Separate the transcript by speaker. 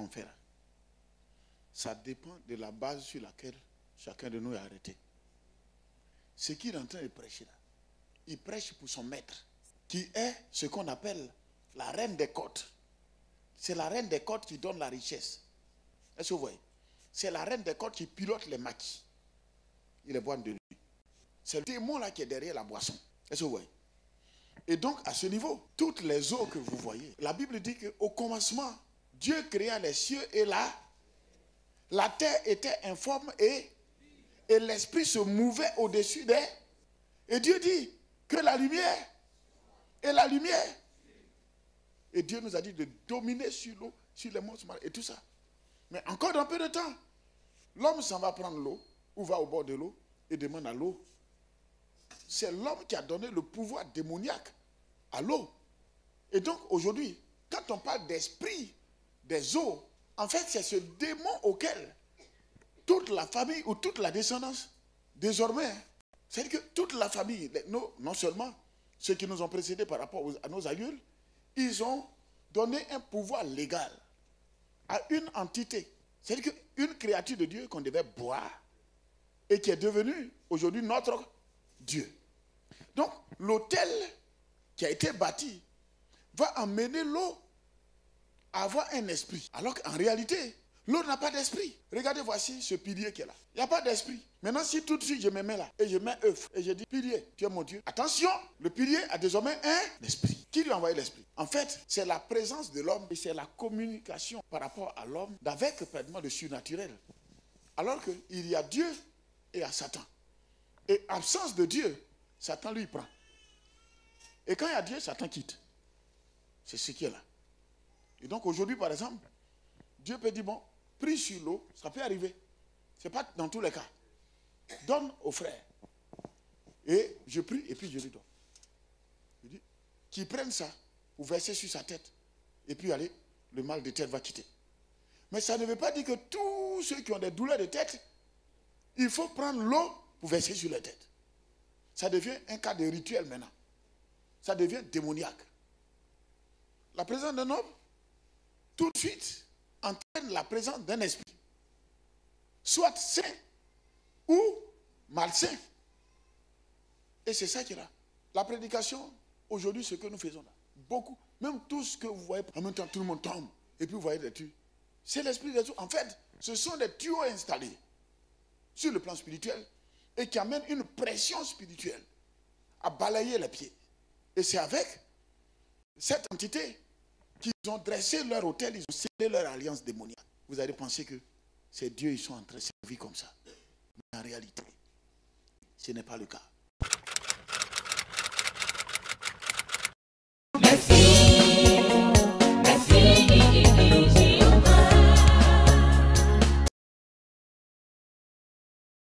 Speaker 1: qu'on fait là, ça dépend de la base sur laquelle chacun de nous est arrêté. Ce qu'il est en train de prêcher là, il prêche pour son maître, qui est ce qu'on appelle la reine des côtes. C'est la reine des côtes qui donne la richesse. Est-ce que vous voyez? C'est la reine des côtes qui pilote les maquis. Il est boit de lui. C'est le démon là qui est derrière la boisson. Est-ce que vous voyez? Et donc, à ce niveau, toutes les eaux que vous voyez, la Bible dit qu'au commencement, Dieu créa les cieux et la terre était informe et l'esprit se mouvait au-dessus des... Et Dieu dit que la lumière et la lumière. Et Dieu nous a dit de dominer sur l'eau, sur les monstres et tout ça. Mais encore dans peu de temps, l'homme s'en va prendre l'eau, ou va au bord de l'eau et demande à l'eau. C'est l'homme qui a donné le pouvoir démoniaque à l'eau. Et donc aujourd'hui, quand on parle d'esprit des eaux, en fait c'est ce démon auquel toute la famille ou toute la descendance, désormais, c'est-à-dire que toute la famille, non seulement ceux qui nous ont précédés par rapport à nos aïeuls, ils ont donné un pouvoir légal à une entité. C'est-à-dire qu'une créature de Dieu qu'on devait boire et qui est devenue aujourd'hui notre Dieu. Donc, l'autel qui a été bâti va amener l'eau à avoir un esprit. Alors qu'en réalité, l'eau n'a pas d'esprit. Regardez, voici ce pilier qui est là. Il n'y a pas d'esprit. Maintenant, si tout de suite je me mets là et je mets œuf et je dis, pilier, tu es mon Dieu. Attention, le pilier a désormais un esprit. Qui lui a envoyé l'esprit? En fait, c'est la présence de l'homme et c'est la communication par rapport à l'homme avec pratiquement le surnaturel. Alors qu'il y a Dieu et à Satan. Et absence de Dieu, Satan lui prend. Et quand il y a Dieu, Satan quitte. C'est ce qui est là. Et donc aujourd'hui, par exemple, Dieu peut dire, bon, prie sur l'eau, ça peut arriver. Ce n'est pas dans tous les cas. Donne au frère. Et je prie et puis je lui donne. Je dis, qu'il prenne ça pour verser sur sa tête. Et puis allez, le mal de tête va quitter. Mais ça ne veut pas dire que tous ceux qui ont des douleurs de tête, il faut prendre l'eau pour verser sur la tête. Ça devient un cas de rituel maintenant. Ça devient démoniaque. La présence d'un homme, tout de suite, entraîne la présence d'un esprit. Soit sain ou malsain. Et c'est ça qui est là. La prédication, aujourd'hui, ce que nous faisons là, beaucoup, même tout ce que vous voyez, en même temps, tout le monde tombe, et puis vous voyez des tuyaux. C'est l'esprit des tuyaux. En fait, ce sont des tuyaux installés sur le plan spirituel et qui amènent une pression spirituelle à balayer les pieds. Et c'est avec cette entité qu'ils ont dressé leur autel, ils ont scellé leur alliance démoniaque. Vous allez penser que c'est Dieu, ils sont en train de servir comme ça. Mais en réalité, ce n'est pas le cas.